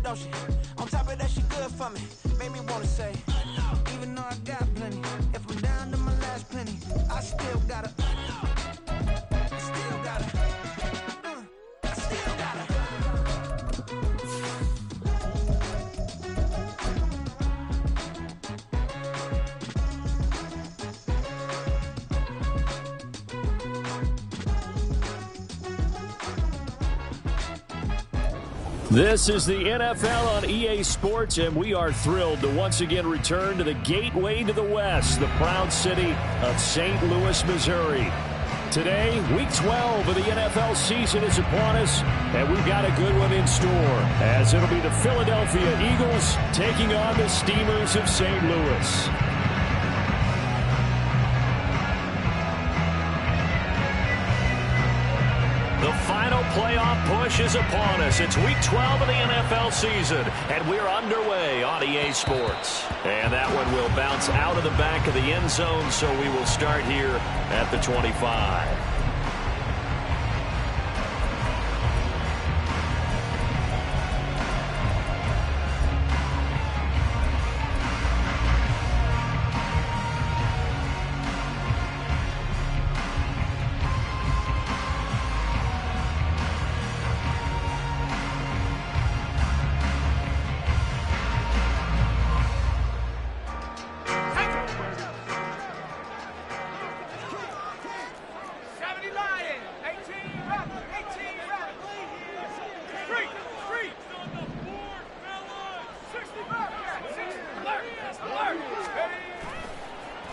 don't she? On top of that, she good for me. Made me wanna say, even though I got plenty, if I'm down to my last penny, I still gotta, I still gotta, I still gotta. This is the NFL on EA Sports, and we are thrilled to once again return to the gateway to the West, the proud city of St. Louis, Missouri. Today, Week 12 of the NFL season is upon us, and we've got a good one in store, as it'll be the Philadelphia Eagles taking on the Steamers of St. Louis. The final playoff push is upon us. It's Week 12 of the NFL season, and we're underway on EA Sports. And that one will bounce out of the back of the end zone, so we will start here at the 25.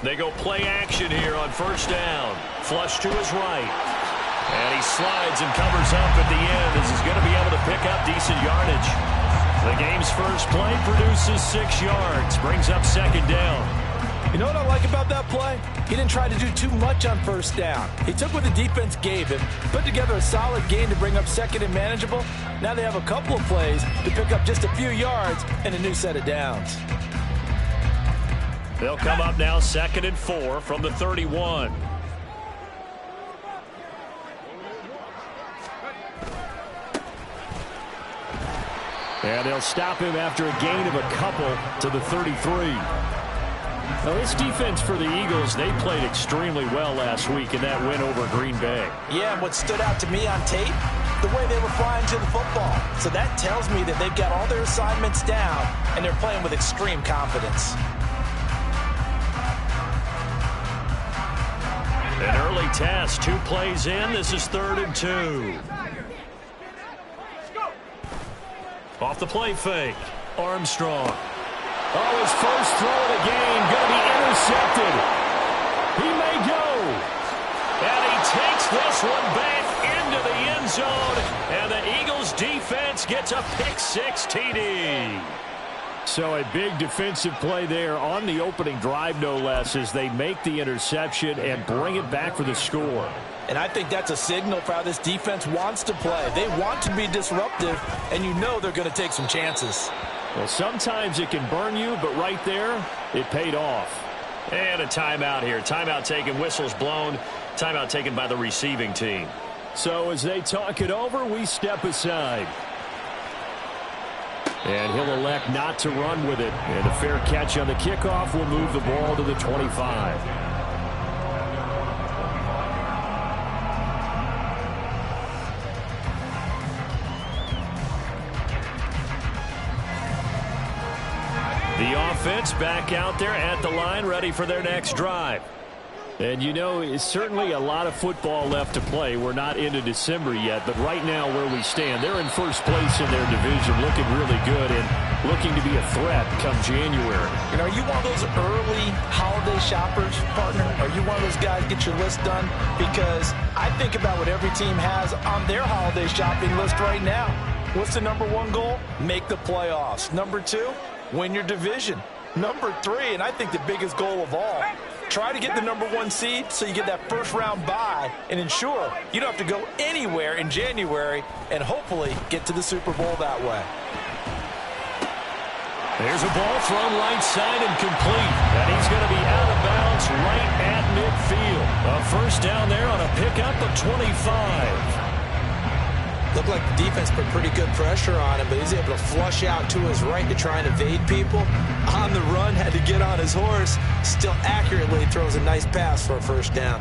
They go play action here on first down. Flush to his right. And he slides and covers up at the end as he's going to be able to pick up decent yardage. The game's first play produces 6 yards. Brings up second down. You know what I like about that play? He didn't try to do too much on first down. He took what the defense gave him, put together a solid gain to bring up second and manageable. Now they have a couple of plays to pick up just a few yards and a new set of downs. They'll come up now 2nd and 4 from the 31. And they'll stop him after a gain of a couple to the 33. Now, this defense for the Eagles, they played extremely well last week in that win over Green Bay. Yeah, and what stood out to me on tape, the way they were flying to the football. So that tells me that they've got all their assignments down, and they're playing with extreme confidence. An early test, 2 plays in. This is 3rd and 2. Off the play fake, Armstrong. Oh, his first throw of the game going to be intercepted. He may go. And he takes this one back into the end zone. And the Eagles defense gets a pick-6 TD. So a big defensive play there on the opening drive, no less, as they make the interception and bring it back for the score. And I think that's a signal for how this defense wants to play. They want to be disruptive, and you know they're going to take some chances. Well, sometimes it can burn you, but right there, it paid off. And a timeout here. Timeout taken, whistles blown. Timeout taken by the receiving team. So as they talk it over, we step aside. And he'll elect not to run with it. And a fair catch on the kickoff will move the ball to the 25. The offense back out there at the line, ready for their next drive. And you know, it's certainly a lot of football left to play. We're not into December yet, but right now where we stand, they're in first place in their division, looking really good and looking to be a threat come January. And are you one of those early holiday shoppers, partner? Are you one of those guys get your list done? Because I think about what every team has on their holiday shopping list right now. What's the number 1 goal? Make the playoffs. Number 2, win your division. Number 3, and I think the biggest goal of all, try to get the number 1 seed so you get that first round bye and ensure you don't have to go anywhere in January and hopefully get to the Super Bowl that way. There's a ball thrown right side and complete. And he's going to be out of bounds right at midfield. A first down there on a pickup of 25. Looked like the defense put pretty good pressure on him, but he's able to flush out to his right to try and evade people. On the run, had to get on his horse. Still accurately throws a nice pass for a first down.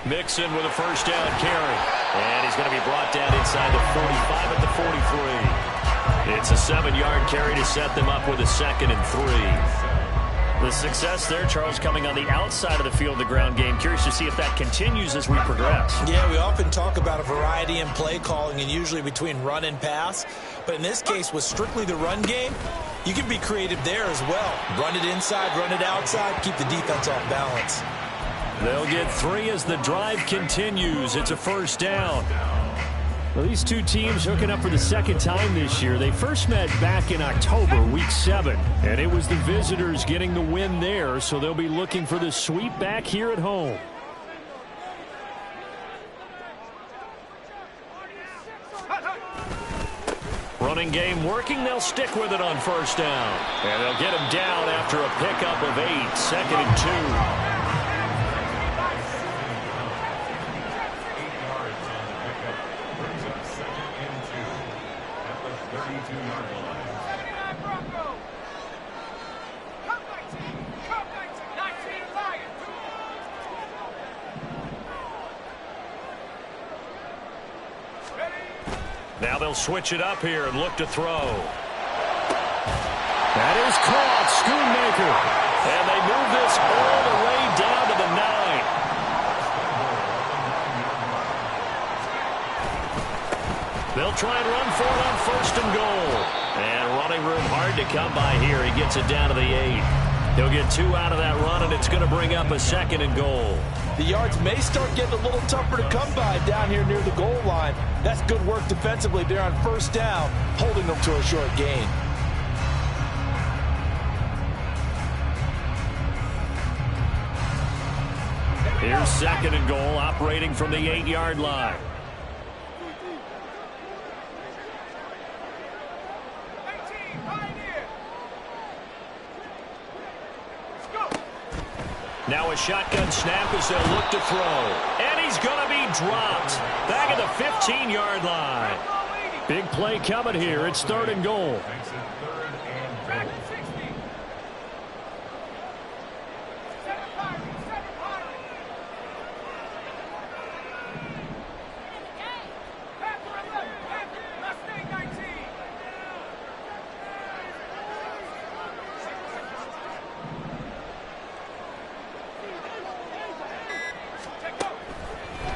Mixon with a first down carry. And he's going to be brought down inside the 45 at the 43. It's a 7-yard carry to set them up with a 2nd and 3. The success there, Charles, coming on the outside of the field, the ground game. Curious to see if that continues as we progress. Yeah, we often talk about a variety in play calling and usually between run and pass. But in this case, with strictly the run game, you can be creative there as well. Run it inside, run it outside, keep the defense off balance. They'll get 3 as the drive continues. It's a first down. Well, these two teams hooking up for the second time this year. They first met back in October, week 7. And it was the visitors getting the win there, so they'll be looking for the sweep back here at home. Running game working. They'll stick with it on first down. And they'll get him down after a pickup of 8. 2nd and 2. Now they'll switch it up here and look to throw. That is caught. Schoonmaker. And they move this all the way down to the 9. They'll try and run for it on 1st and goal. And running room hard to come by here. He gets it down to the 8. He'll get 2 out of that run, and it's going to bring up a 2nd and goal. The yards may start getting a little tougher to come by down here near the goal line. That's good work defensively there on first down, holding them to a short gain. Here's 2nd and goal, operating from the 8-yard line. Now a shotgun snap as they'll look to throw. And he's going to be dropped. Back at the 15-yard line. Big play coming here. It's 3rd and goal.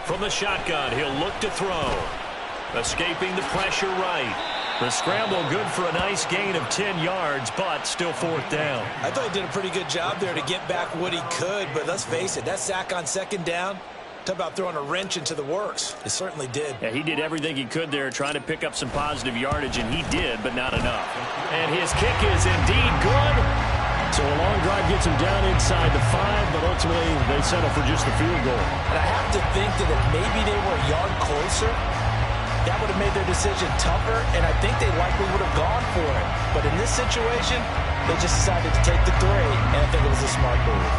From the shotgun, he'll look to throw. Escaping the pressure right. The scramble good for a nice gain of 10 yards, but still 4th down. I thought he did a pretty good job there to get back what he could, but let's face it, that sack on 2nd down, talk about throwing a wrench into the works. It certainly did. Yeah, he did everything he could there, trying to pick up some positive yardage, and he did, but not enough. And his kick is indeed good. So a long drive gets him down inside the 5, but ultimately they settle for just the field goal. And I have to think that if maybe they were a yard closer, that would have made their decision tougher, and I think they likely would have gone for it. But in this situation, they just decided to take the 3, and I think it was a smart move.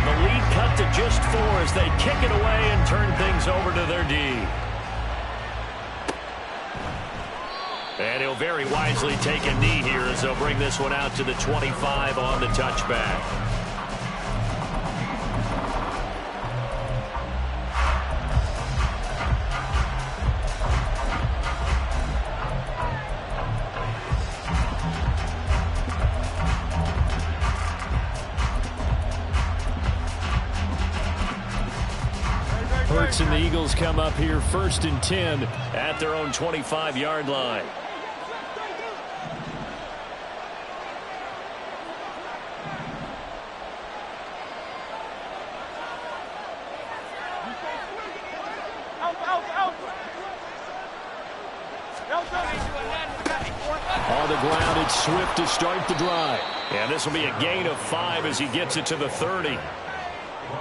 The lead cut to just 4 as they kick it away and turn things over to their D. And he'll very wisely take a knee here as they'll bring this one out to the 25 on the touchback. Hurts and the Eagles come up here 1st and 10 at their own 25-yard line. On the ground, it's Swift to start the drive. And this will be a gain of 5 as he gets it to the 30.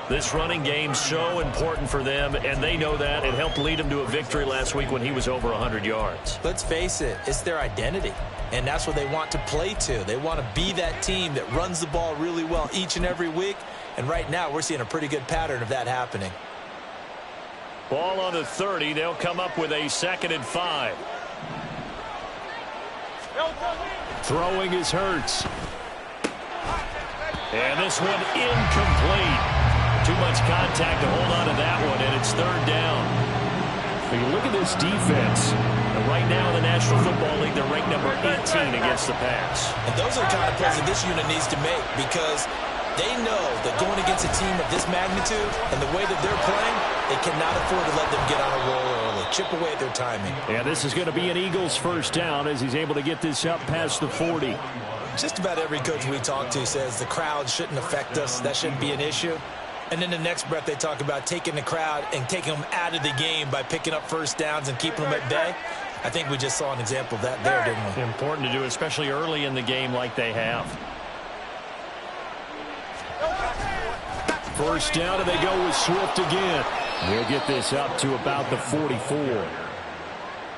This running game so important for them, and they know that. It helped lead them to a victory last week when he was over 100 yards. Let's face it, it's their identity, and that's what they want to play to. They want to be that team that runs the ball really well each and every week, and right now we're seeing a pretty good pattern of that happening. Ball on the 30. They'll come up with a 2nd and 5. Throwing is Hurts. And this one incomplete. Too much contact to hold on to that one, and it's 3rd down. When you look at this defense, and right now in the National Football League, they're ranked number 18 against the pass. And those are the kind of plays that this unit needs to make, because they know that going against a team of this magnitude and the way that they're playing, they cannot afford to let them get on a roll early. Chip away at their timing. Yeah, this is going to be an Eagles 1st down as he's able to get this up past the 40. Just about every coach we talk to says the crowd shouldn't affect us. That shouldn't be an issue. And then the next breath they talk about taking the crowd and taking them out of the game by picking up 1st downs and keeping them at bay. I think we just saw an example of that there, didn't we? Important to do, especially early in the game like they have. 1st down, and they go with Swift again. They'll get this up to about the 44.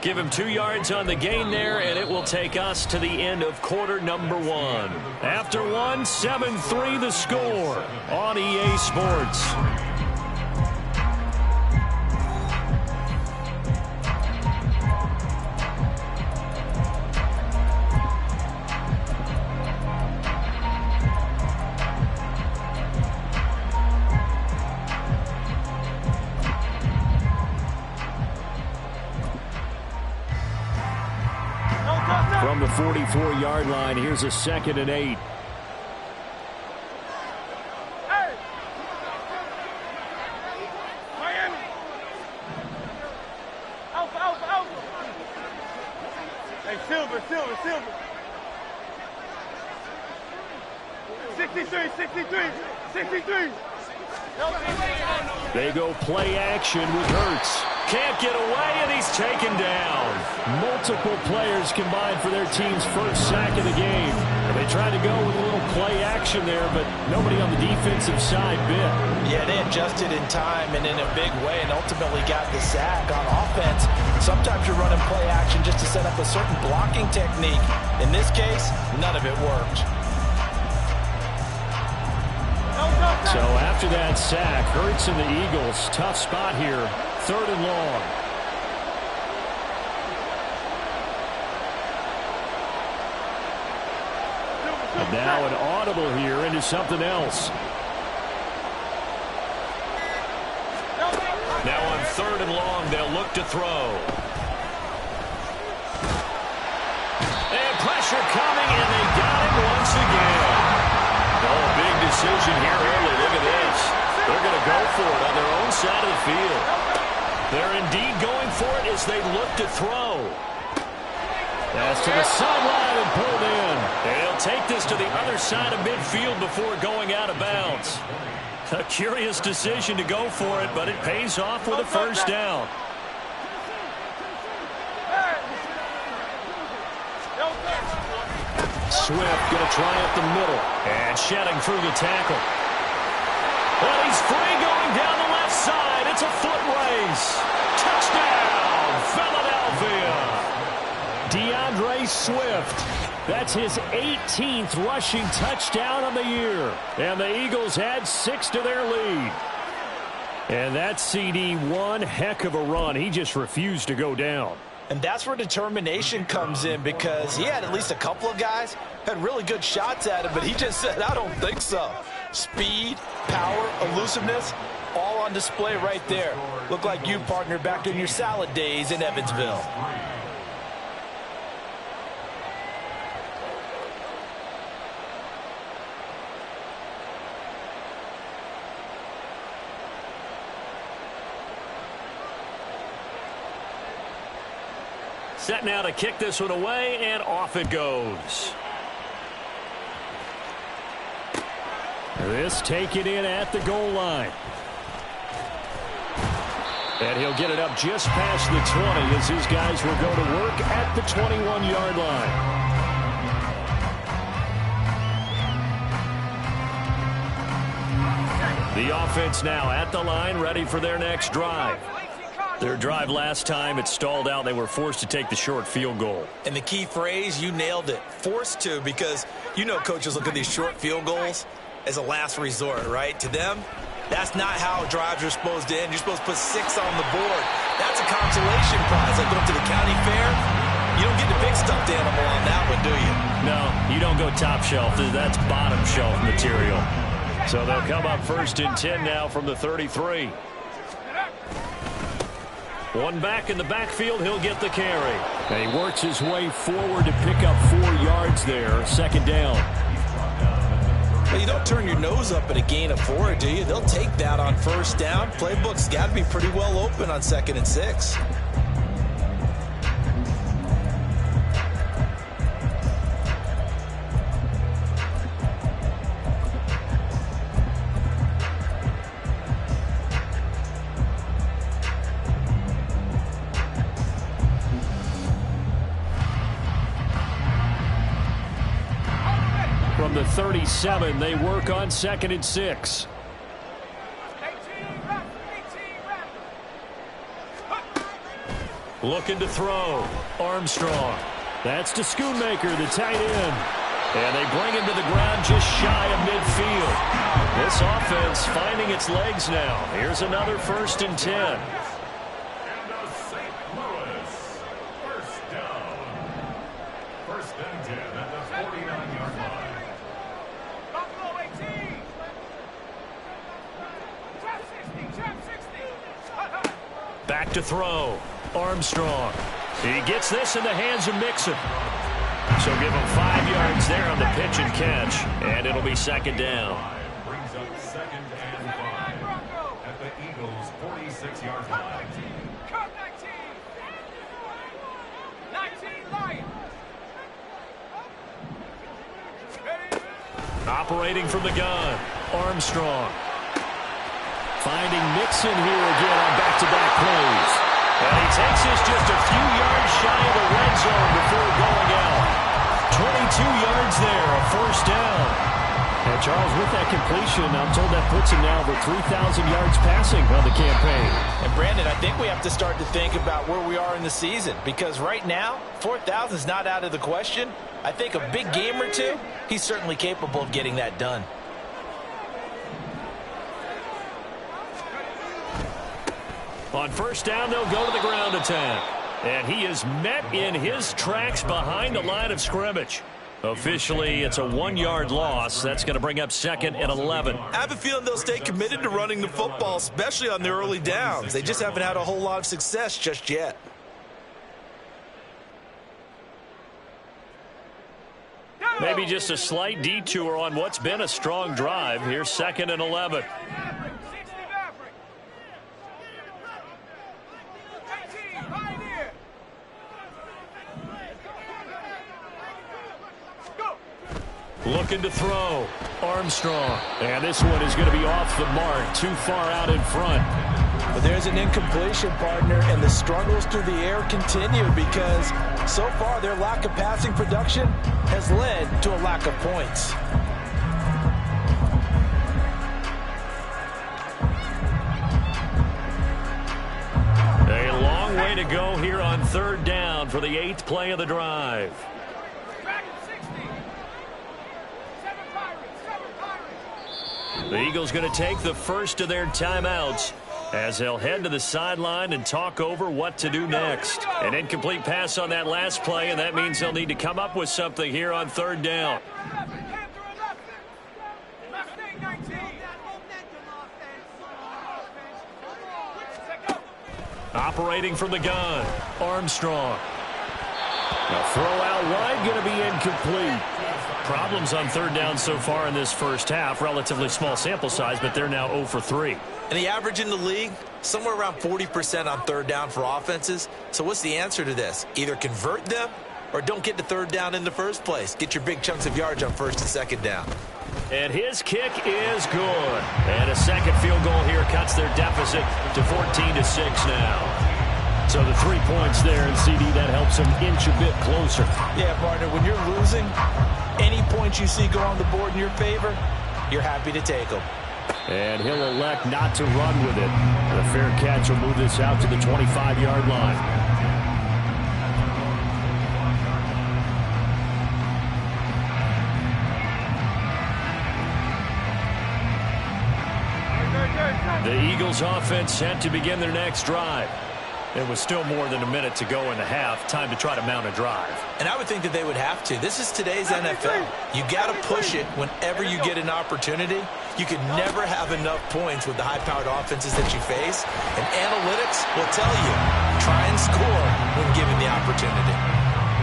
Give him 2 yards on the gain there, and it will take us to the end of quarter number 1. After 1, 7-3 the score on EA Sports. From the 44-yard line, here's a 2nd and 8. Miami. Alpha, alpha, alpha. Hey, Silver. 63. They go play action with Hurts. Can't get away, and he's taken down. Multiple players combined for their team's 1st sack of the game. They tried to go with a little play action there, but nobody on the defensive side bit. Yeah, they adjusted in time and in a big way and ultimately got the sack on offense. Sometimes you're running play action just to set up a certain blocking technique. In this case, none of it worked. So after that sack, Hurts and the Eagles, tough spot here, 3rd and long. And now an audible here into something else. Now on 3rd and long, they'll look to throw. And pressure coming, and they got it once again. Oh, big decision here early. Look at this. They're going to go for it on their own side of the field. They're indeed going for it as they look to throw. That's to the sideline and pulled in. They'll take this to the other side of midfield before going out of bounds. A curious decision to go for it, but it pays off with a 1st down. Swift going to try up the middle. And shedding through the tackle. Well, he's free going down the left side. It's a foot race. Touchdown, Philadelphia. DeAndre Swift. That's his 18th rushing touchdown on the year. And the Eagles add 6 to their lead. And that CD, one heck of a run. He just refused to go down. And that's where determination comes in, because he had at least a couple of guys had really good shots at him, but he just said, I don't think so. Speed, power, elusiveness, all on display right there. Look like you, partner, back in your salad days in Evansville. Set now to kick this one away, and off it goes. This taken in at the goal line. And he'll get it up just past the 20 as his guys will go to work at the 21-yard line. The offense now at the line, ready for their next drive. Their drive last time, it stalled out. They were forced to take the short field goal. And the key phrase, you nailed it, forced to, because you know coaches look at these short field goals as a last resort, right? To them, that's not how drives are supposed to end. You're supposed to put 6 on the board. That's a consolation prize. Like going to the county fair, you don't get the big stuffed animal on that one, do you? No, you don't go top shelf. That's bottom shelf material. So they'll come up 1st and 10 now from the 33. One back in the backfield, he'll get the carry. And he works his way forward to pick up 4 yards there, 2nd down. Well, you don't turn your nose up at a gain of 4, do you? They'll take that on 1st down. Playbook's got to be pretty well open on 2nd and 6. From the 37, they work on 2nd and 6. Looking to throw. Armstrong. That's to Schoonmaker, the tight end. And they bring him to the ground just shy of midfield. This offense finding its legs now. Here's another 1st and 10. Back to throw. Armstrong. He gets this in the hands of Mixon. So give him 5 yards there on the pitch and catch. And it'll be 2nd down. Brings up 2nd and 5 at the Eagles' 46-yard line. Cut 19 Lions. Operating from the gun. Armstrong. Finding Mixon here again on back-to-back plays. And he takes this just a few yards shy of the red zone before going out. 22 yards there, a 1st down. And Charles, with that completion, I'm told that puts him now over 3,000 yards passing on the campaign. And Brandon, I think we have to start to think about where we are in the season, because right now, 4,000 is not out of the question. I think a big game or two, he's certainly capable of getting that done. On 1st down, they'll go to the ground attack. And he is met in his tracks behind the line of scrimmage. Officially, it's a 1-yard loss. That's going to bring up 2nd and 11. I have a feeling they'll stay committed to running the football, especially on the early downs. They just haven't had a whole lot of success just yet. Maybe just a slight detour on what's been a strong drive. Here's 2nd and 11. Looking to throw. Armstrong. And this one is going to be off the mark. Too far out in front. But there's an incompletion, partner, and the struggles through the air continue because so far their lack of passing production has led to a lack of points. A long way to go here on 3rd down for the 8th play of the drive. The Eagles going to take the first of their timeouts as they'll head to the sideline and talk over what to do next. An incomplete pass on that last play, and that means they'll need to come up with something here on 3rd down. Operating from the gun, Armstrong. Now throw out wide, going to be incomplete. Problems on 3rd down so far in this first half. Relatively small sample size, but they're now 0 for 3. And the average in the league, somewhere around 40% on 3rd down for offenses. So what's the answer to this? Either convert them or don't get to 3rd down in the first place. Get your big chunks of yards on 1st and 2nd down. And his kick is good. And a 2nd field goal here cuts their deficit to 14-6 now. So the 3 points there, and CD, that helps them inch a bit closer. Yeah, partner, when you're losing, any points you see go on the board in your favor, you're happy to take them. And he'll elect not to run with it. The fair catch will move this out to the 25-yard line. The Eagles offense set to begin their next drive. It was still more than a minute to go in the half. Time to try to mount a drive. And I would think that they would have to. This is today's NFL. You got to push it whenever you get an opportunity. You can never have enough points with the high-powered offenses that you face. And analytics will tell you, try and score when given the opportunity.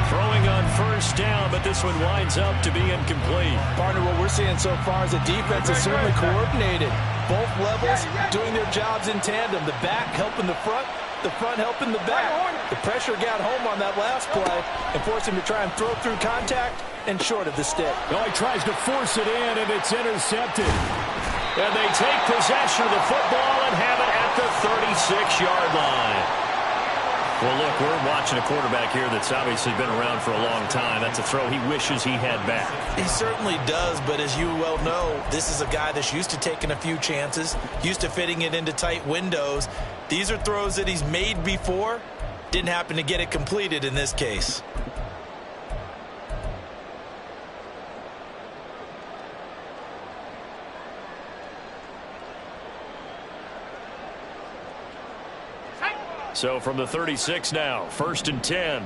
Throwing on first down, but this one winds up to be incomplete. Partner, what we're seeing so far is the defense is certainly coordinated. Both levels doing their jobs in tandem. The back helping the front helping the back. The pressure got home on that last play and forced him to try and throw through contact and short of the stick. Oh, he tries to force it in, and it's intercepted. And they take possession of the football and have it at the 36-yard line. Well, look, we're watching a quarterback here that's obviously been around for a long time. That's a throw he wishes he had back. He certainly does, but as you well know, this is a guy that's used to taking a few chances, used to fitting it into tight windows. These are throws that he's made before. Didn't happen to get it completed in this case. So from the 36 now, 1st and 10.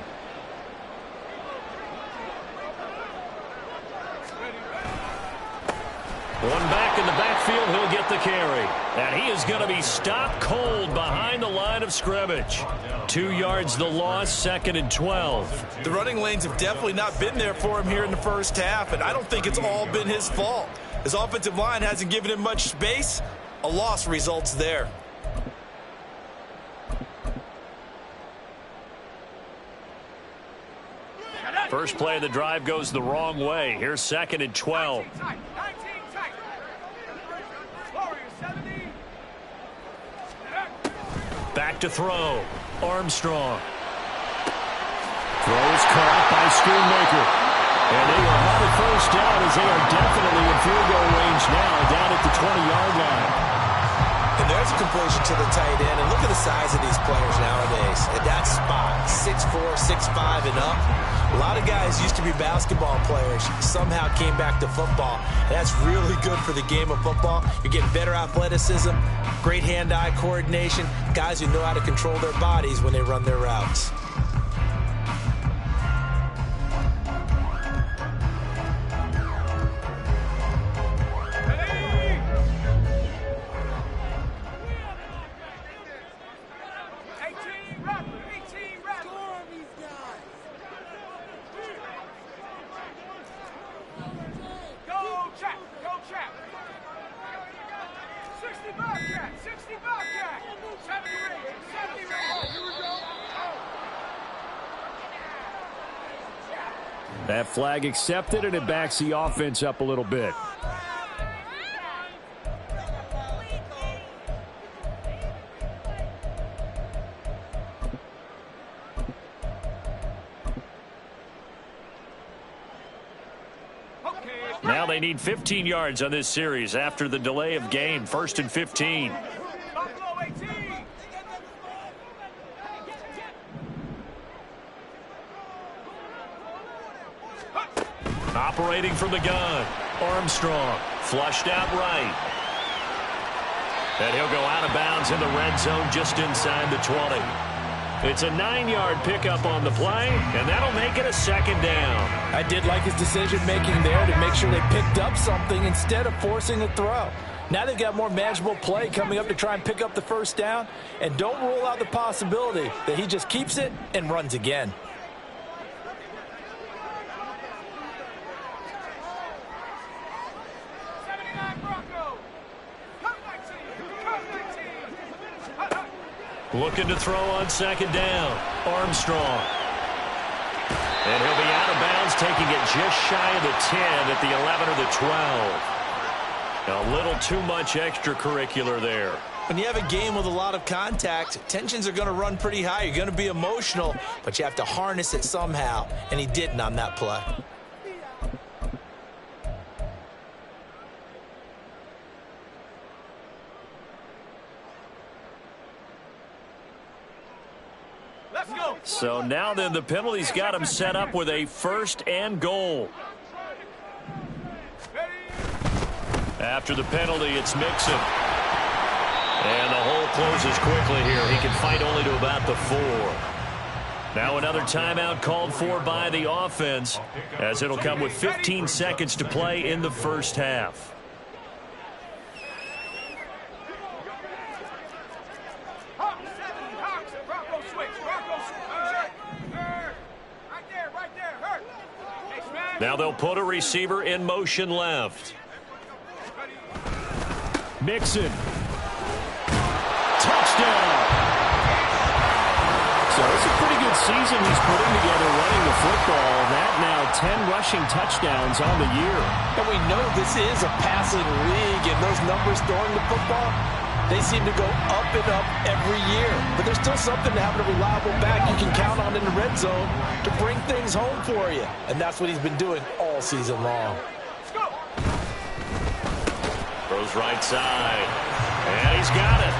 One back in the backfield, he'll get the carry. And he is going to be stopped cold behind the line of scrimmage. 2 yards the loss, 2nd and 12. The running lanes have definitely not been there for him here in the first half, and I don't think it's all been his fault. His offensive line hasn't given him much space. A loss results there. First play of the drive goes the wrong way. Here's 2nd and 12. Back to throw. Armstrong. Throw is caught by Schoonmaker. And they will have a first down as they are definitely in field goal range now, down at the 20-yard line. And there's a completion to the tight end. And look at the size of these players nowadays. At that spot, 6'4", 6'5", and up. A lot of guys used to be basketball players, somehow came back to football. And that's really good for the game of football. You're getting better athleticism, great hand-eye coordination, guys who know how to control their bodies when they run their routes. That flag accepted, and it backs the offense up a little bit. Now they need 15 yards on this series after the delay of game. 1st and 15. Operating from the gun. Armstrong flushed out right. And he'll go out of bounds in the red zone just inside the 20. It's a 9-yard pickup on the play, and that'll make it a 2nd down. I did like his decision-making there to make sure they picked up something instead of forcing a throw. Now they've got more manageable play coming up to try and pick up the first down, and don't rule out the possibility that he just keeps it and runs again. Looking to throw on 2nd down. Armstrong. And he'll be out of bounds, taking it just shy of the 10 at the 11 or the 12. A little too much extracurricular there. When you have a game with a lot of contact, tensions are going to run pretty high. You're going to be emotional, but you have to harness it somehow, and he didn't on that play. So now then the penalty's got him set up with a 1st and goal. After the penalty, it's Mixon. And the hole closes quickly here. He can fight only to about the 4. Now another timeout called for by the offense, as it'll come with 15 seconds to play in the first half. Now they'll put a receiver in motion left. Mixon. Touchdown. So it's a pretty good season he's putting together running the football. That now 10 rushing touchdowns on the year. And we know this is a passing league, and those numbers throwing the football, they seem to go up and up every year. But there's still something to having a reliable back you can count on in the red zone to bring things home for you. And that's what he's been doing all season long. Throws right side. And he's got it.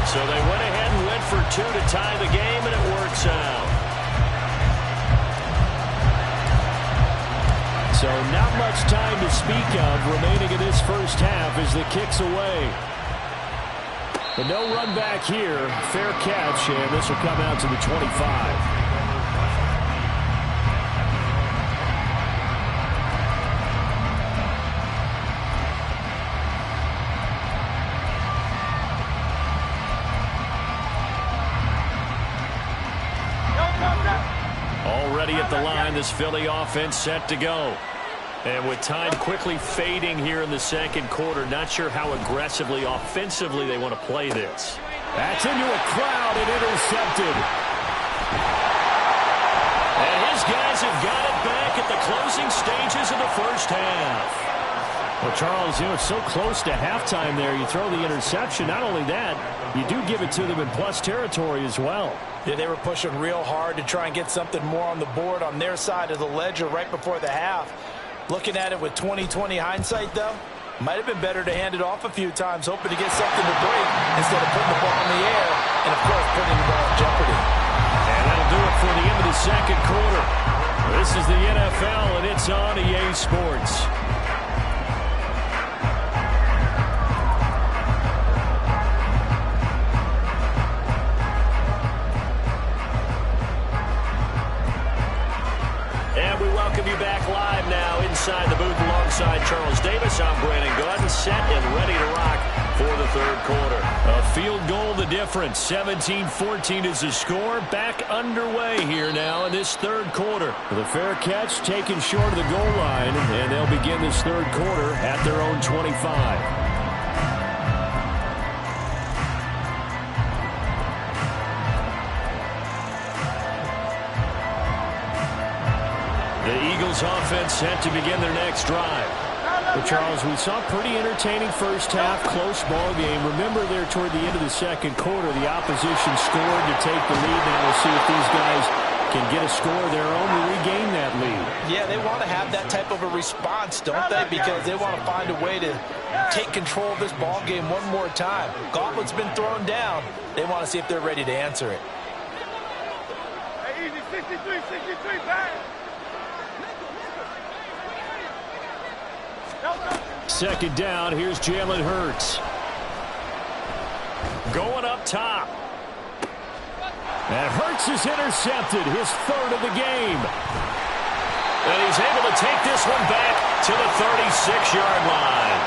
So they went ahead and went for 2 to tie the game, and it works out. So not much time to speak of remaining in this first half as the kick's away. But no run back here. Fair catch, and this will come out to the 25. Already at the line, this Philly offense set to go. And with time quickly fading here in the second quarter, not sure how aggressively, offensively they want to play this. That's into a crowd and intercepted. And his guys have got it back at the closing stages of the first half. Well, Charles, you know, it's so close to halftime there. You throw the interception. Not only that, you do give it to them in plus territory as well. Yeah, they were pushing real hard to try and get something more on the board on their side of the ledger right before the half. Looking at it with 20/20 hindsight, though, might have been better to hand it off a few times, hoping to get something to break instead of putting the ball in the air and, of course, putting the ball in jeopardy. And that'll do it for the end of the second quarter. This is the NFL, and it's on EA Sports. Inside the booth alongside Charles Davis, I'm Brandon Gaudin, set and ready to rock for the third quarter. A field goal the difference. 17-14 is the score. Back underway here now in this third quarter. The fair catch taken short of the goal line, and they'll begin this third quarter at their own 25. The Eagles offense set to begin their next drive. Well, Charles, we saw a pretty entertaining first half, close ball game. Remember there toward the end of the second quarter, the opposition scored to take the lead. Now we'll see if these guys can get a score of their own to regain that lead. Yeah, they want to have that type of a response, don't they? Because they want to find a way to take control of this ball game one more time. Gauntlet's been thrown down. They want to see if they're ready to answer it. Hey, easy, 63, back. Second down, here's Jalen Hurts. Going up top. And Hurts is intercepted, his third of the game. And he's able to take this one back to the 36-yard line.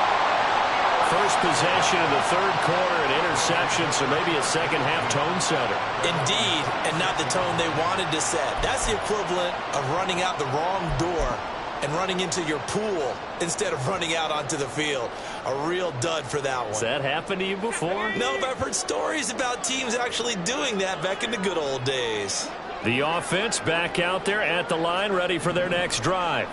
First possession of the third quarter, an interception, so maybe a second-half tone setter. Indeed, and not the tone they wanted to set. That's the equivalent of running out the wrong door and running into your pool instead of running out onto the field. A real dud for that one. Has that happened to you before? No, but I've heard stories about teams actually doing that back in the good old days. The offense back out there at the line, ready for their next drive.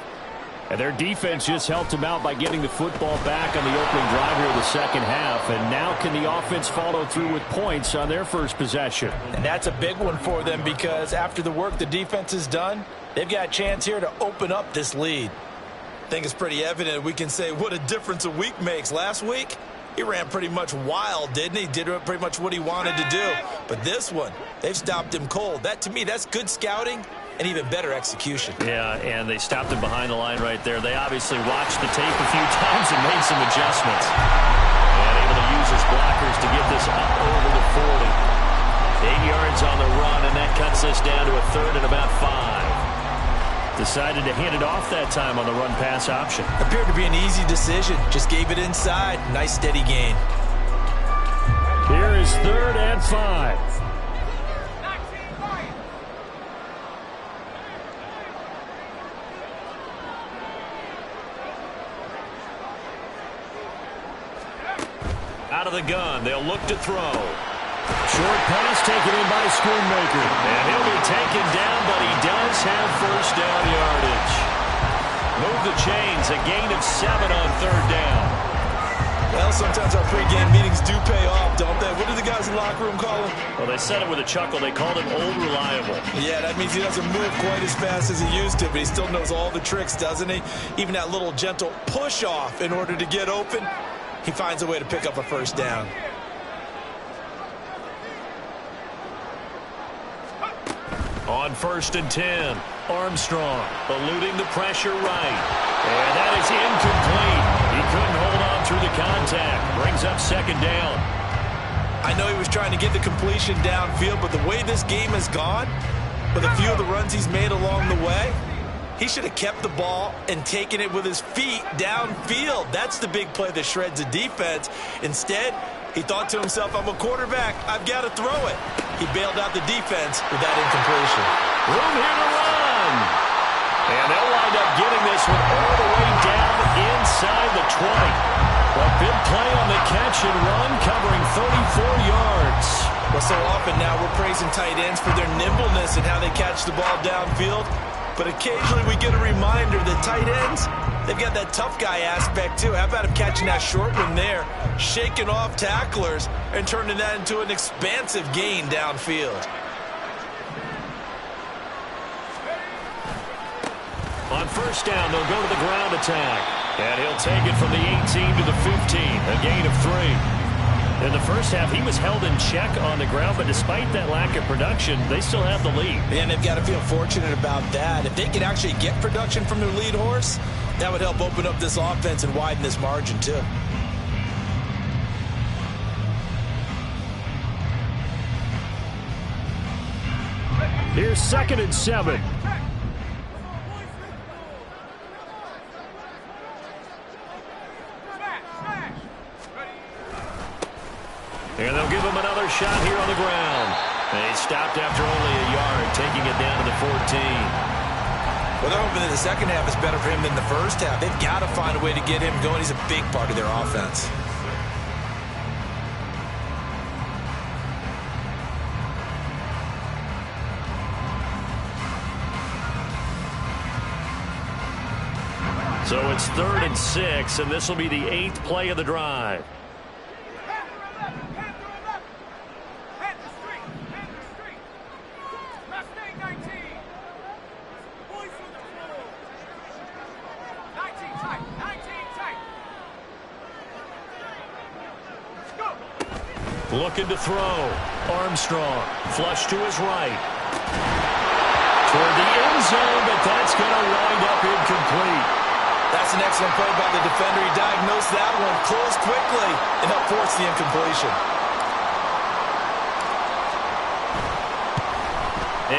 And their defense just helped them out by getting the football back on the opening drive here in the second half. And now can the offense follow through with points on their first possession? And that's a big one for them because after the work the defense has done, they've got a chance here to open up this lead. I think it's pretty evident we can say what a difference a week makes. Last week, he ran pretty much wild, didn't he? Did pretty much what he wanted to do. But this one, they've stopped him cold. That, to me, that's good scouting and even better execution. Yeah, and they stopped him behind the line right there. They obviously watched the tape a few times and made some adjustments. And able to use his blockers to get this up over the 40. 8 yards on the run, and that cuts us down to a 3rd and about 5. Decided to hand it off that time on the run-pass option. Appeared to be an easy decision. Just gave it inside. Nice steady gain. Here is 3rd and 5. Out of the gun, they'll look to throw. Short pass taken in by Schoonmaker. And he'll be taken down, but he does have first down yardage. Move the chains, a gain of 7 on 3rd down. Well, sometimes our pregame meetings do pay off, don't they? What do the guys in the locker room call him? Well, they said it with a chuckle. They called him Old Reliable. Yeah, that means he doesn't move quite as fast as he used to, but he still knows all the tricks, doesn't he? Even that little gentle push-off in order to get open, he finds a way to pick up a first down. On 1st and 10, Armstrong eluding the pressure right. And that is incomplete. He couldn't hold on through the contact. Brings up 2nd down. I know he was trying to get the completion downfield, but the way this game has gone, with a few of the runs he's made along the way, he should have kept the ball and taken it with his feet downfield. That's the big play that shreds the defense. Instead, he thought to himself, I'm a quarterback. I've got to throw it. He bailed out the defense with that incompletion. Room here to run. And they'll wind up getting this one all the way down inside the 20. A big play on the catch and run, covering 34 yards. Well, so often now we're praising tight ends for their nimbleness and how they catch the ball downfield. But occasionally we get a reminder that tight ends, they've got that tough guy aspect too. How about him catching that short one there, shaking off tacklers, and turning that into an expansive gain downfield. On 1st down, they'll go to the ground attack. And he'll take it from the 18 to the 15, a gain of 3. In the first half, he was held in check on the ground, but despite that lack of production, they still have the lead. And they've got to feel fortunate about that. If they can actually get production from their lead horse, that would help open up this offense and widen this margin too. Here's 2nd and 7. And they'll give him another shot here on the ground. And he stopped after only a yard, taking it down to the 14. Well, they're hoping that the second half is better for him than the first half. They've got to find a way to get him going. He's a big part of their offense. So it's 3rd and 6, and this will be the 8th play of the drive. Looking to throw. Armstrong, flush to his right. Toward the end zone, but that's going to wind up incomplete. That's an excellent play by the defender. He diagnosed that one, closed quickly, and helped force the incompletion.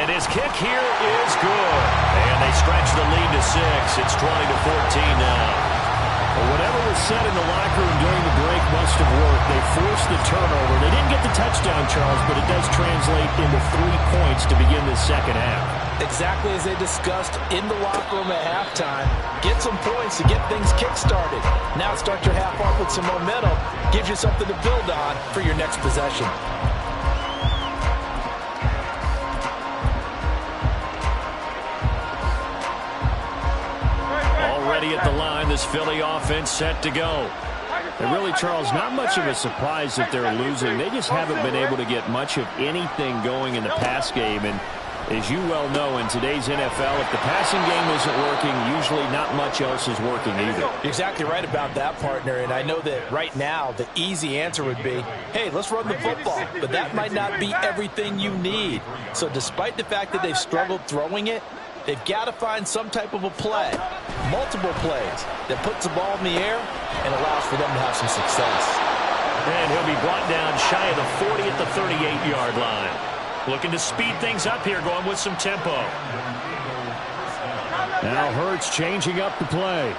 And his kick here is good. And they stretch the lead to 6. It's 20-14 now. Well, whatever was said in the locker room during the break must have worked. They forced the turnover. They didn't get the touchdown, Charles, but it does translate into 3 points to begin the second half. Exactly as they discussed in the locker room at halftime. Get some points to get things kick-started. Now start your half off with some momentum. Gives you something to build on for your next possession. Already at the line, this Philly offense set to go. And really, Charles, not much of a surprise that they're losing. They just haven't been able to get much of anything going in the pass game. And As you well know, in today's NFL, if the passing game isn't working, usually not much else is working either. You're exactly right about that, partner. And I know that right now the easy answer would be, hey, let's run the football. But that might not be everything you need. So despite the fact that they've struggled throwing it, they've got to find some type of a play, multiple plays, that puts the ball in the air and allows for them to have some success. And he'll be brought down shy of the 40 at the 38-yard line. Looking to speed things up here, going with some tempo. Now Hurts changing up the play.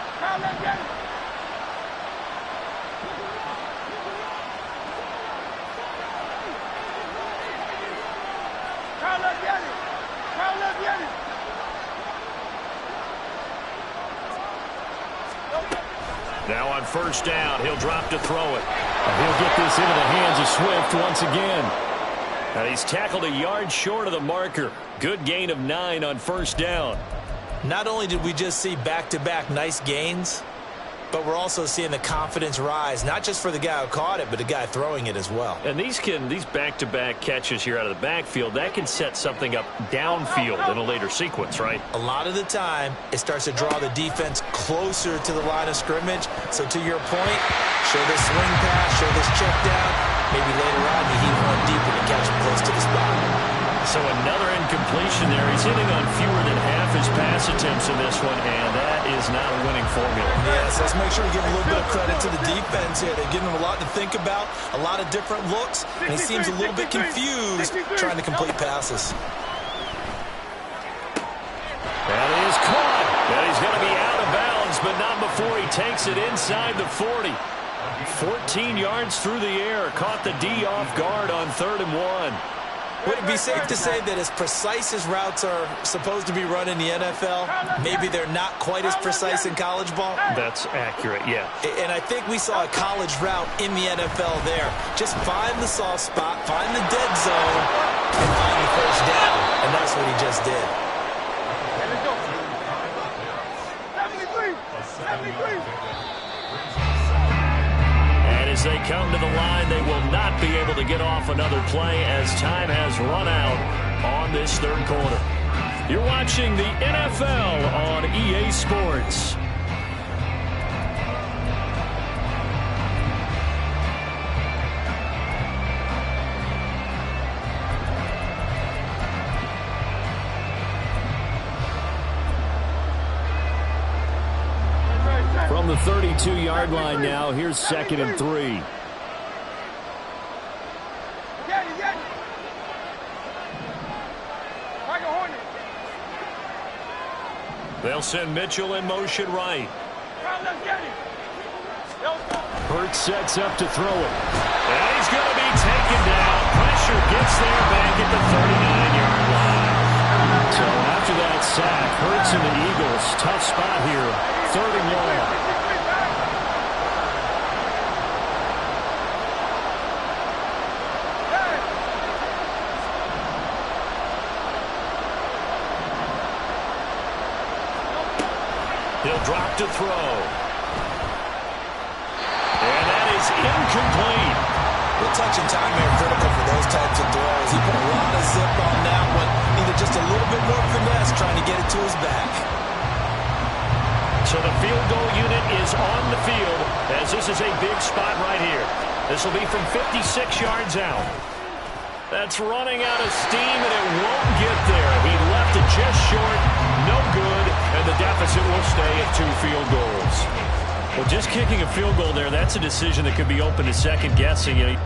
Now on first down, he'll drop to throw it. And he'll get this into the hands of Swift once again. And he's tackled a yard short of the marker. Good gain of 9 on first down. Not only did we just see back-to-back nice gains, but we're also seeing the confidence rise, not just for the guy who caught it, but the guy throwing it as well. And these back-to-back catches here out of the backfield, that can set something up downfield in a later sequence, right? A lot of the time, it starts to draw the defense closer to the line of scrimmage. So to your point, show this swing pass, show this check down. Maybe later on you heave one deep and you catch him close to the spot. So another incompletion there. He's hitting on fewer than half his pass attempts in this one, and that is not a winning formula. Yes, let's make sure we give a little bit of credit to the defense here. They're giving him a lot to think about, a lot of different looks, and he seems a little bit confused trying to complete passes. That is caught. And he's going to be out of bounds, but not before he takes it inside the 40. 14 yards through the air. Caught the D off guard on 3rd and 1. Would it be safe to say that as precise as routes are supposed to be run in the NFL, maybe they're not quite as precise in college ball? That's accurate, yeah. And I think we saw a college route in the NFL there. Just find the soft spot, find the dead zone, and find the first down. And that's what he just did. Let's go. 73. As they come to the line, they will not be able to get off another play as time has run out on this 3rd quarter. You're watching the NFL on EA Sports. From the 32-yard line now, here's 2nd and 3. They'll send Mitchell in motion right. Hurts sets up to throw it. And he's going to be taken down. Pressure gets there back at the 39-yard line. So after that sack, Hurts and the Eagles, tough spot here. 3rd and 1. He'll drop to throw. And that is incomplete. The touch and time are critical for those types of throws. He put a lot of zip on that one. Needed just a little bit more finesse trying to get it to his back. So the field goal unit is on the field as this is a big spot right here. This will be from 56 yards out. That's running out of steam, and it won't get there. He left it just short, no good, and the deficit will stay at 2 field goals. Well, just kicking a field goal there, that's a decision that could be open to second guessing. You know,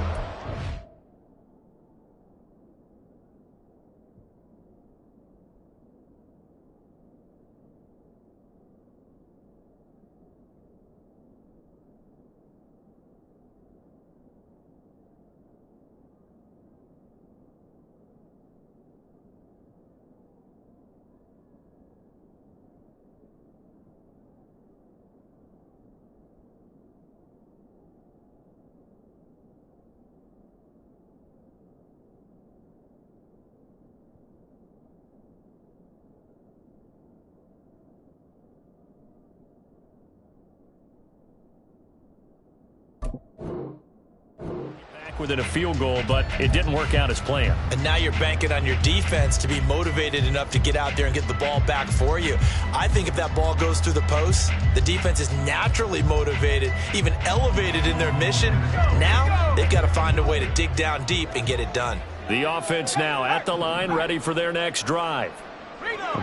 within a field goal, but it didn't work out as planned. And now you're banking on your defense to be motivated enough to get out there and get the ball back for you. I think if that ball goes through the post, the defense is naturally motivated, even elevated in their mission. Now they've got to find a way to dig down deep and get it done. The offense now at the line, ready for their next drive.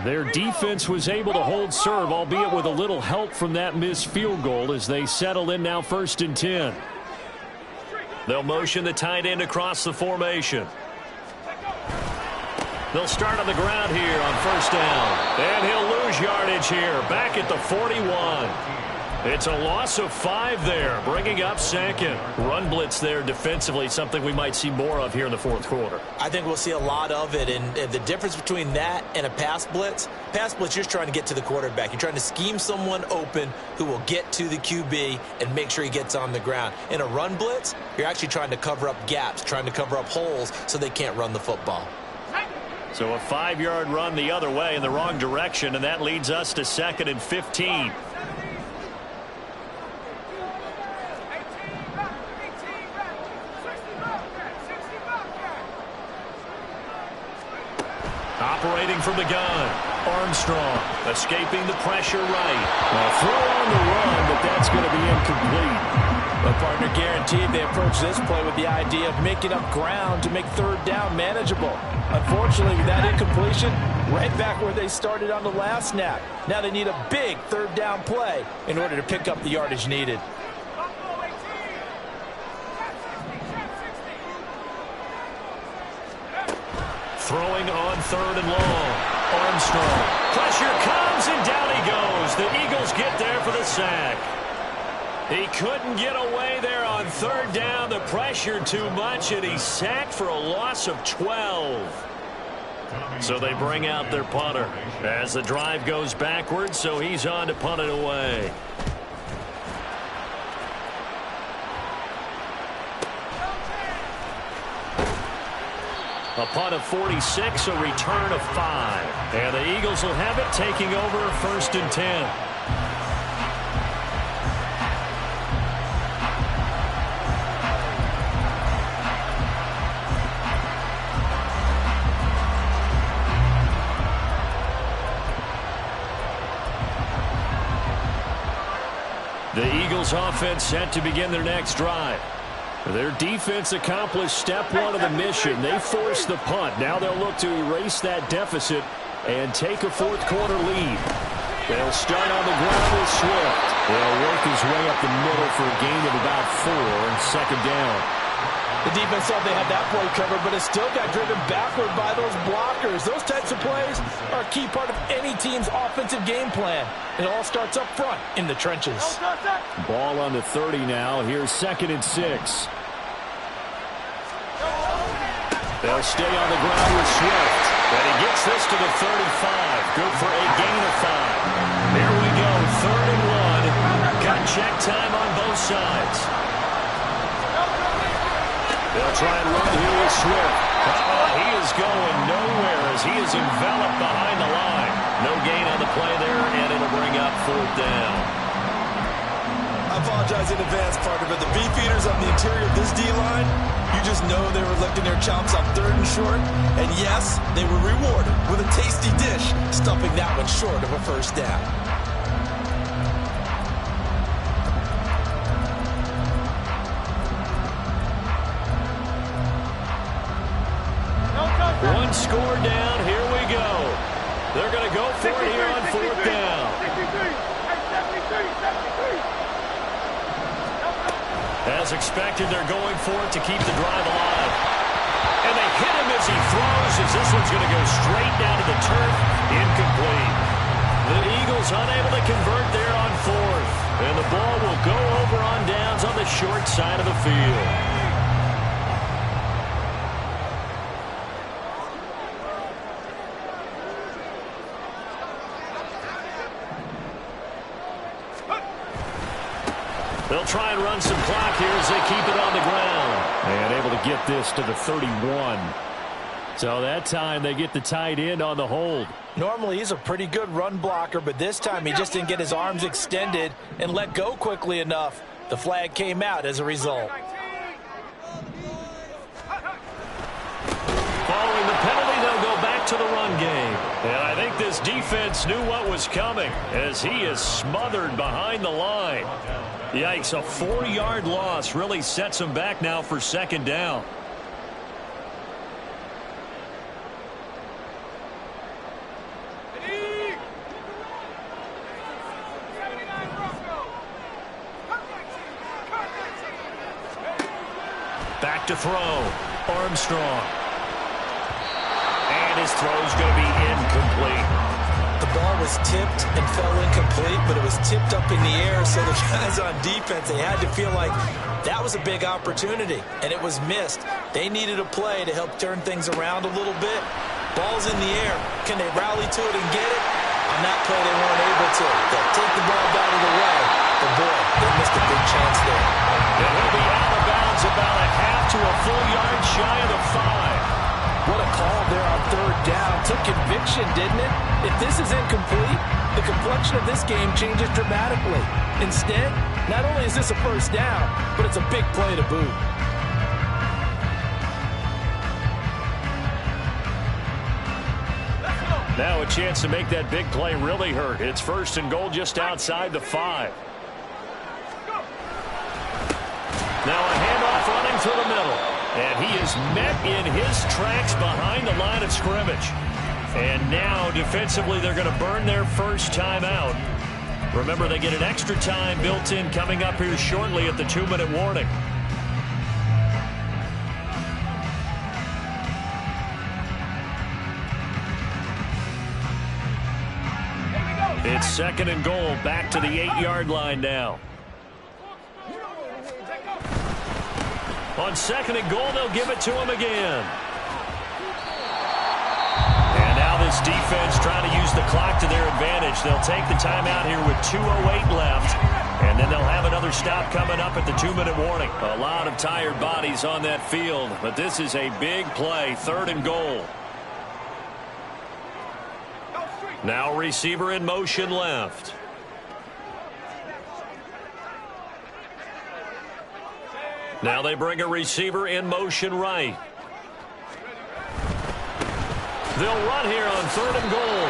Their defense was able to hold serve, albeit with a little help from that missed field goal as they settle in now 1st and 10. They'll motion the tight end across the formation. They'll start on the ground here on 1st down. And he'll lose yardage here, back at the 41. It's a loss of 5 there, bringing up 2nd. Run blitz there defensively, something we might see more of here in the 4th quarter. I think we'll see a lot of it, and the difference between that and a pass blitz, you're just trying to get to the quarterback. You're trying to scheme someone open who will get to the QB and make sure he gets on the ground. In a run blitz, you're actually trying to cover up gaps, trying to cover up holes so they can't run the football. So a 5-yard run the other way in the wrong direction, and that leads us to 2nd and 15. Operating from the gun, Armstrong escaping the pressure right. A throw on the run, but that's going to be incomplete. The partner guaranteed they approach this play with the idea of making up ground to make 3rd down manageable. Unfortunately, with that incompletion, right back where they started on the last snap. Now they need a big 3rd down play in order to pick up the yardage needed. Throwing on 3rd and long. Armstrong. Pressure comes, and down he goes. The Eagles get there for the sack. He couldn't get away there on 3rd down. The pressure too much, and he's sacked for a loss of 12. So they bring out their punter as the drive goes backwards, so he's on to punt it away. A punt of 46, a return of 5. And the Eagles will have it, taking over 1st and 10. The Eagles offense set to begin their next drive. Their defense accomplished step 1 of the mission. They forced the punt. Now they'll look to erase that deficit and take a 4th quarter lead. They'll start on the ground with Swift. They'll work his way up the middle for a gain of about 4 and 2nd down. The defense thought they had that play covered, but it still got driven backward by those blockers. Those types of plays are a key part of any team's offensive game plan. It all starts up front in the trenches. Ball on the 30 now. Here's 2nd and 6. They'll stay on the ground with Swift. And he gets this to the 35. Good for a gain of 5. Here we go. 3rd and 1. Got check time on both sides. They'll try and run here with Swift. He is going nowhere as he is enveloped behind the line. No gain on the play there, and it'll bring up 4th down. I apologize in advance, partner, but the beefeaters on the interior of this D-line, you just know they were licking their chops on 3rd and short. And yes, they were rewarded with a tasty dish, stuffing that one short of a 1st down. One score down. Here we go. They're going to go for it here on 4th down. As expected, they're going for it to keep the drive alive. And they hit him as he throws, as this one's going to go straight down to the turf. Incomplete. The Eagles unable to convert there on 4th. And the ball will go over on downs on the short side of the field. They'll try and run some clock here as they keep it on the ground. And able to get this to the 31. So that time they get the tight end on the hold. Normally he's a pretty good run blocker, but this time he just didn't get his arms extended and let go quickly enough. The flag came out as a result. to the run game. And I think this defense knew what was coming as he is smothered behind the line. Yikes, a 4-yard loss really sets him back now for second down. Back to throw. Armstrong. And his throw's going to be incomplete. The ball was tipped and fell incomplete, but it was tipped up in the air, so the guys on defense, they had to feel like that was a big opportunity, and it was missed. They needed a play to help turn things around a little bit. Ball's in the air. Can they rally to it and get it? On that play, they weren't able to. They'll take the ball out of the way. But, boy, they missed a big chance there. And he'll be out of bounds about a half to a full yard shy of the 5. What a call there on third down. Took conviction, didn't it? If this is incomplete, the complexion of this game changes dramatically. Instead, not only is this a first down, but it's a big play to boot. Now a chance to make that big play really hurt. It's first and goal just outside the 5. Now a handoff running through the middle. And he is met in his tracks behind the line of scrimmage. And now defensively they're going to burn their first timeout. Remember, they get an extra time built in coming up here shortly at the 2-minute warning. It's second and goal, back to the 8-yard line now. On second and goal, they'll give it to him again. And now this defense trying to use the clock to their advantage. They'll take the timeout here with 2:08 left. And then they'll have another stop coming up at the 2-minute warning. A lot of tired bodies on that field, but this is a big play, third and goal. Now receiver in motion left. Now they bring a receiver in motion right. They'll run here on third and goal.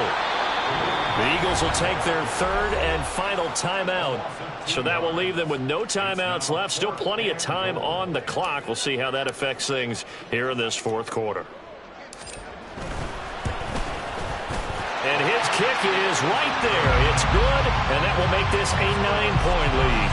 The Eagles will take their third and final timeout. So that will leave them with no timeouts left. Still plenty of time on the clock. We'll see how that affects things here in this fourth quarter. And his kick is right there. It's good, and that will make this a 9-point lead.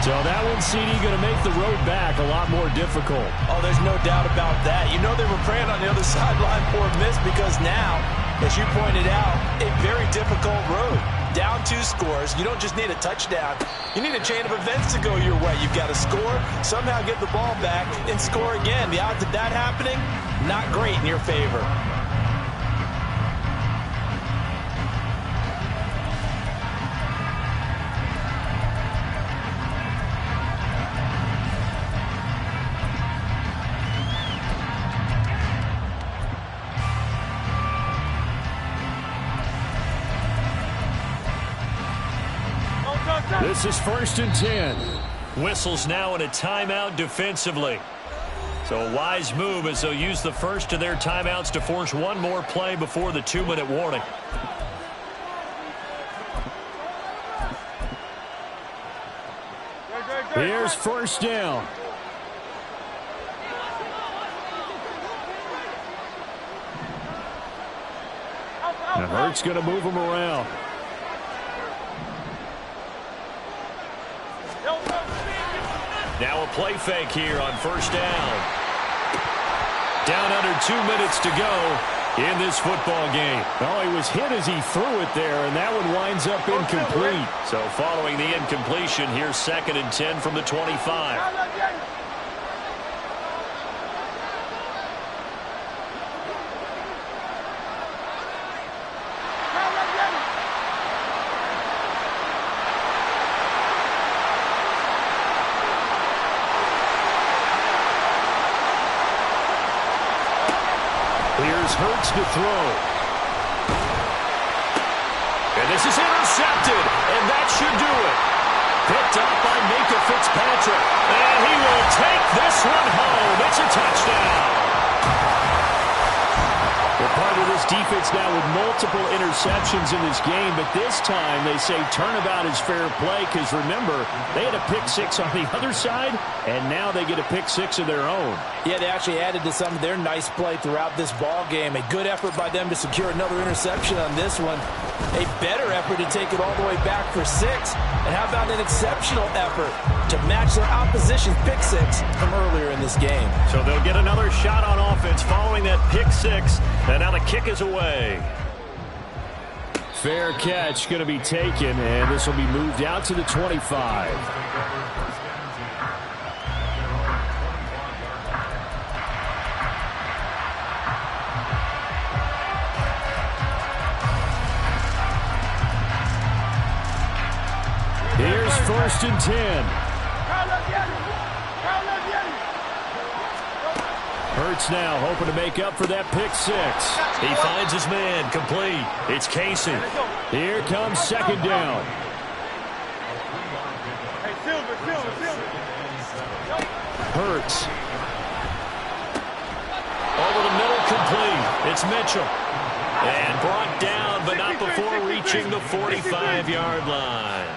So that one, CD, going to make the road back a lot more difficult. Oh, there's no doubt about that. You know they were praying on the other sideline for a miss because now, as you pointed out, a very difficult road. Down 2 scores. You don't just need a touchdown. You need a chain of events to go your way. You've got to score, somehow get the ball back, and score again. The odds of that happening, not great in your favor. This is first and 10. Whistles now in a timeout defensively. So a wise move as they'll use the first of their timeouts to force one more play before the 2-minute warning. Here's first down. Now Hurts going to move him around. Now a play fake here on first down. Down under 2 minutes to go in this football game. Oh, he was hit as he threw it there, and that one winds up incomplete. So following the incompletion, here's second and 10 from the 25. Hurts to throw. And this is intercepted, and that should do it. Picked up by Minkah Fitzpatrick, and he will take this one home. It's a touchdown. Well, part of this Hurts now with multiple interceptions in this game, but this time they say turnabout is fair play because, remember, they had a pick six on the other side, and now they get a pick six of their own. Yeah, they actually added to some of their nice play throughout this ball game. A good effort by them to secure another interception on this one. A better effort to take it all the way back for 6. And how about an exceptional effort to match their opposition's pick six from earlier in this game? So they'll get another shot on offense following that pick six, and now the kick is away. Fair catch going to be taken, and this will be moved out to the 25. Here's 1st and 10. Hurts now hoping to make up for that pick six. He finds his man, complete. It's Casey. Here comes 2nd down. Hurts. Over the middle, complete. It's Mitchell. And brought down, but not before reaching the 45-yard line.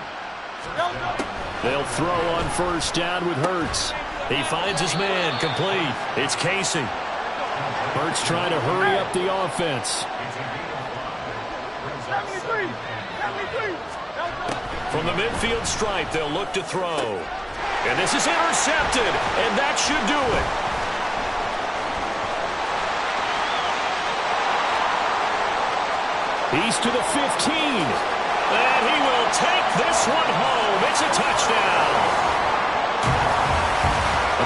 They'll throw on 1st down with Hurts. He finds his man, complete. It's Casey. Hurts trying to hurry up the offense. From the midfield stripe, they'll look to throw. And this is intercepted, and that should do it. He's to the 15. And he will take this one home. It's a touchdown.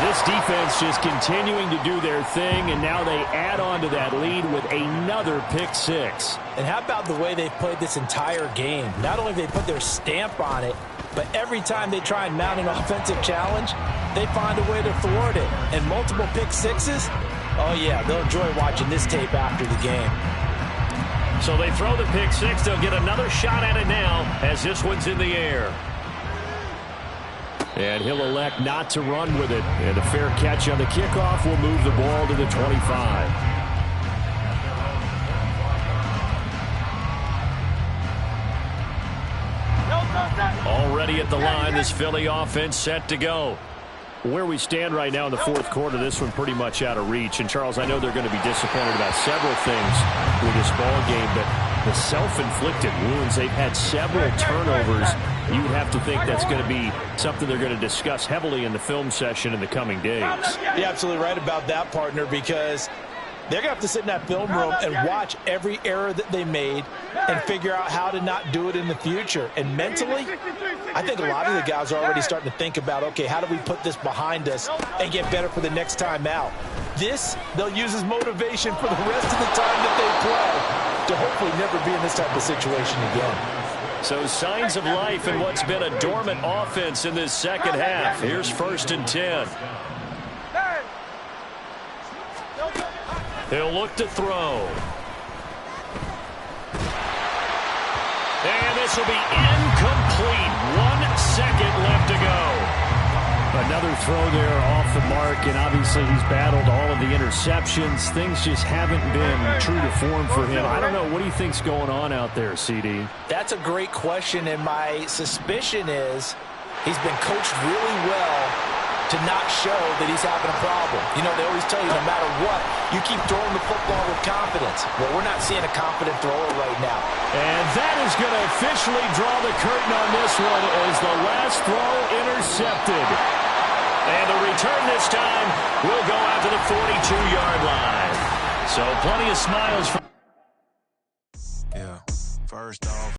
This defense just continuing to do their thing, and now they add on to that lead with another pick six. And how about the way they've played this entire game? Not only have they put their stamp on it, but every time they try and mount an offensive challenge, they find a way to thwart it. And multiple pick sixes, oh yeah, they'll enjoy watching this tape after the game. So they throw the pick six. They'll get another shot at it now as this one's in the air. And he'll elect not to run with it. And a fair catch on the kickoff will move the ball to the 25. Already at the line, this Philly offense set to go. Where we stand right now in the 4th quarter, this one pretty much out of reach. And, Charles, I know they're going to be disappointed about several things with this ball game, but the self-inflicted wounds, they've had several turnovers. You would have to think that's going to be something they're going to discuss heavily in the film session in the coming days. You're absolutely right about that, partner, because they're going to have to sit in that film room and watch every error that they made and figure out how to not do it in the future. And mentally, I think a lot of the guys are already starting to think about, okay, how do we put this behind us and get better for the next time out? This, they'll use as motivation for the rest of the time that they play to hopefully never be in this type of situation again. So signs of life in what's been a dormant offense in this second half. Here's 1st and 10. He'll look to throw. And this will be incomplete. 1 second left to go. Another throw there off the mark, and obviously he's battled all of the interceptions. Things just haven't been true to form for him. I don't know. What do you think's going on out there, CD? That's a great question, and my suspicion is he's been coached really well to not show that he's having a problem. You know, they always tell you no matter what, you keep throwing the football with confidence. Well, we're not seeing a confident thrower right now. And that is going to officially draw the curtain on this one as the last throw intercepted. And the return this time will go out to the 42-yard line. So plenty of smiles from... Yeah, first off.